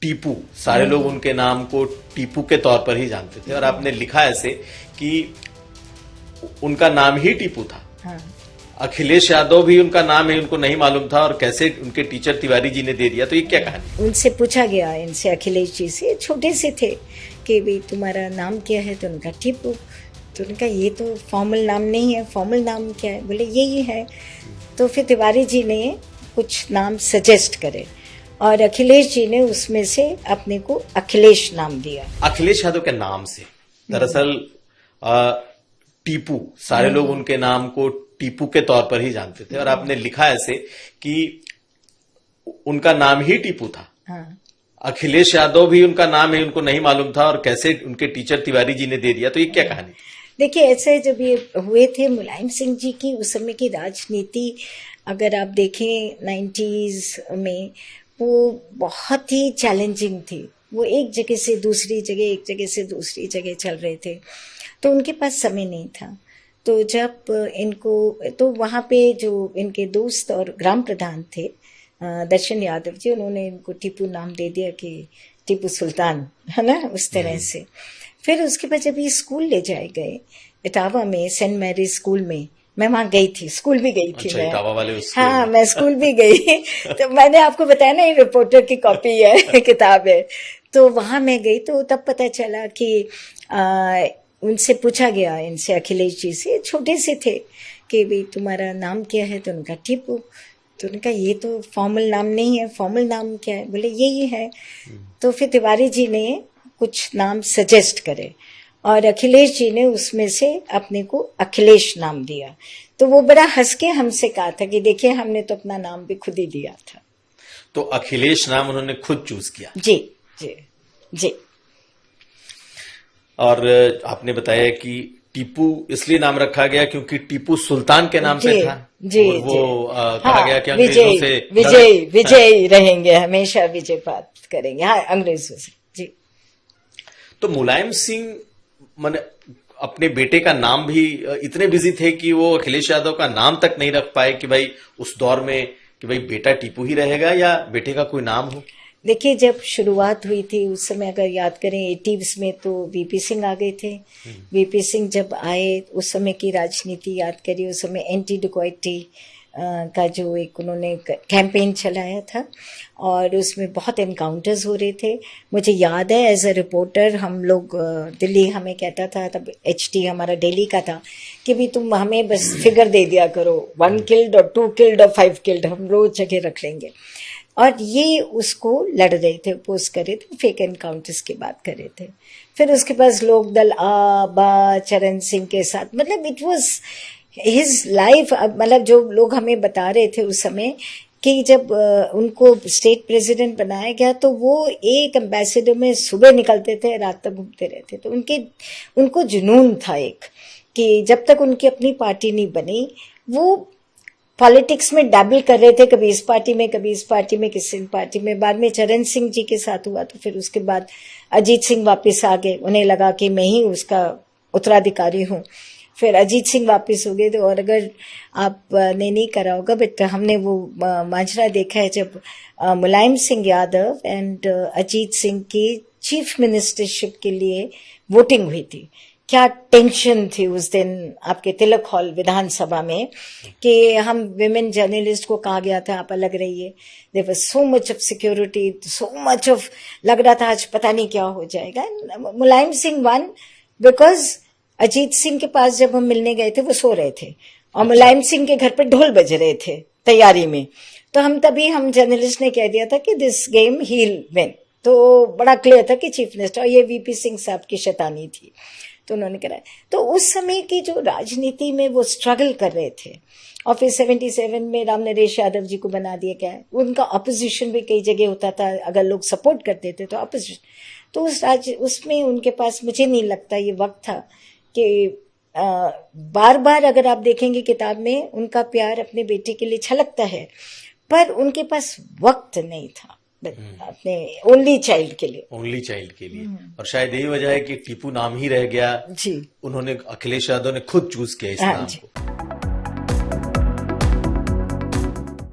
टीपू, सारे लोग उनके नाम को टीपू के तौर पर ही जानते थे और आपने लिखा ऐसे कि उनका नाम ही टीपू था। हाँ। अखिलेश यादव भी उनका नाम है, उनको नहीं मालूम था और कैसे उनके टीचर तिवारी जी ने दे दिया। तो ये क्या कहानी? उनसे पूछा गया, इनसे अखिलेश जी से, छोटे से थे कि भाई तुम्हारा नाम क्या है, तो उनका टीपू। तो उनका ये तो फॉर्मल नाम नहीं है, फॉर्मल नाम क्या है, बोले यही है। तो फिर तिवारी जी ने कुछ नाम सजेस्ट करे और अखिलेश जी ने उसमें से अपने को अखिलेश नाम दिया। अखिलेश यादव के नाम से दरअसल टीपू, सारे लोग उनके नाम को टीपू के तौर पर ही जानते थे और आपने लिखा ऐसे कि उनका नाम ही टीपू था। हाँ। अखिलेश यादव भी उनका नाम है, उनको नहीं मालूम था और कैसे उनके टीचर तिवारी जी ने दे दिया। तो ये क्या कहानी? देखिए, ऐसे जब ये हुए थे मुलायम सिंह जी की उस समय की राजनीति, अगर आप देखें 90s में, वो बहुत ही चैलेंजिंग थी। वो एक जगह से दूसरी जगह, एक जगह से दूसरी जगह चल रहे थे, तो उनके पास समय नहीं था। तो जब इनको, तो वहाँ पे जो इनके दोस्त और ग्राम प्रधान थे दर्शन यादव जी, उन्होंने इनको टीपू नाम दे दिया कि टीपू सुल्तान, है ना, उस तरह से। फिर उसके बाद जब ये स्कूल ले जाए गए इटावा में, सेंट मैरी स्कूल में, मैं वहाँ गई थी, स्कूल भी गई थी। अच्छा, मैं इटावा वाले स्कूल हाँ, में। मैं स्कूल भी गई। तो मैंने आपको बताया ना, ये रिपोर्टर की कॉपी है, किताब है। तो वहाँ मैं गई तो तब पता चला कि उनसे पूछा गया, इनसे अखिलेश जी से, छोटे से थे कि भाई तुम्हारा नाम क्या है, तो उनका टीपू। तो उनका ये तो फॉर्मल नाम नहीं है, फॉर्मल नाम क्या है, बोले यही है। तो फिर तिवारी जी ने कुछ नाम सजेस्ट करे और अखिलेश जी ने उसमें से अपने को अखिलेश नाम दिया। तो वो बड़ा हंस के हमसे कहा था कि देखिए, हमने तो अपना नाम भी खुद ही दिया था। तो अखिलेश नाम उन्होंने खुद चूज किया। जी जी जी। और आपने बताया कि टीपू इसलिए नाम रखा गया क्योंकि टीपू सुल्तान के नाम पे था। जी, और वो जी। कहा गया कि अंग्रेजों से विजय रहेंगे, हमेशा विजय प्राप्त करेंगे, हाँ, अंग्रेजों से। जी। तो मुलायम सिंह माने अपने बेटे का नाम भी इतने बिजी थे कि वो अखिलेश यादव का नाम तक नहीं रख पाए कि भाई उस दौर में कि भाई बेटा टीपू ही रहेगा या बेटे का कोई नाम हो। देखिए, जब शुरुआत हुई थी उस समय, अगर याद करें 80s में, तो वीपी सिंह आ गए थे। वीपी सिंह जब आए, उस समय की राजनीति याद करिए, उस समय एंटी डिकॉइटी का जो एक उन्होंने कैंपेन चलाया था और उसमें बहुत एनकाउंटर्स हो रहे थे। मुझे याद है, एज अ रिपोर्टर हम लोग, दिल्ली हमें कहता था, तब HT हमारा दिल्ली का था, कि भी तुम हमें बस फिगर दे दिया करो, 1 किल्ड और 2 किल्ड और 5 किल्ड, हम रोज जगह रख लेंगे। और ये उसको लड़ रहे थे, अपोज कर रहे थे, फेक एनकाउंटर्स की बात कर रहे थे। फिर उसके पास लोक दल चरण सिंह के साथ, मतलब इट वाज हिज लाइफ। मतलब जो लोग हमें बता रहे थे उस समय कि जब उनको स्टेट प्रेसिडेंट बनाया गया, तो वो एक एम्बेसडर में सुबह निकलते थे, रात तक घूमते रहते। तो उनको जुनून था एक, कि जब तक उनकी अपनी पार्टी नहीं बनी, वो पॉलिटिक्स में डैबल कर रहे थे, कभी इस पार्टी में, कभी इस पार्टी में, किसी पार्टी में। बाद में चरण सिंह जी के साथ हुआ, तो फिर उसके बाद अजीत सिंह वापस आ गए, उन्हें लगा कि मैं ही उसका उत्तराधिकारी हूँ। फिर अजीत सिंह वापस हो गए। तो और अगर आपने नहीं करा होगा, बट हमने वो माजरा देखा है, जब मुलायम सिंह यादव एंड अजीत सिंह की चीफ मिनिस्टरशिप के लिए वोटिंग हुई थी, क्या टेंशन थी उस दिन आपके तिलक हॉल विधानसभा में, कि हम विमेन जर्नलिस्ट को कहा गया था आप अलग रहिए। There was so much of security, so much of, लग रहा था आज पता नहीं क्या हो जाएगा। मुलायम सिंह वन, बिकॉज अजीत सिंह के पास जब हम मिलने गए थे वो सो रहे थे और मुलायम सिंह के घर पे ढोल बज रहे थे तैयारी में। तो हम जर्नलिस्ट ने कह दिया था कि this game he will win. तो बड़ा क्लियर था कि चीफ मिनिस्टर, और ये वीपी सिंह साहब की शैतानी थी, तो उन्होंने कराया। तो उस समय की जो राजनीति में वो स्ट्रगल कर रहे थे, और फिर 77 में राम नरेश यादव जी को बना दिया गया। उनका अपोजिशन भी कई जगह होता था, अगर लोग सपोर्ट करते थे तो अपोजिशन। तो उसमें उनके पास, मुझे नहीं लगता ये वक्त था कि बार बार, अगर आप देखेंगे किताब में, उनका प्यार अपने बेटे के लिए छलकता है, पर उनके पास वक्त नहीं था अपने ओनली चाइल्ड के लिए। और शायद यही वजह है कि टीपू नाम ही रह गया। जी, उन्होंने, अखिलेश यादव ने खुद चूज किया इस नाम को।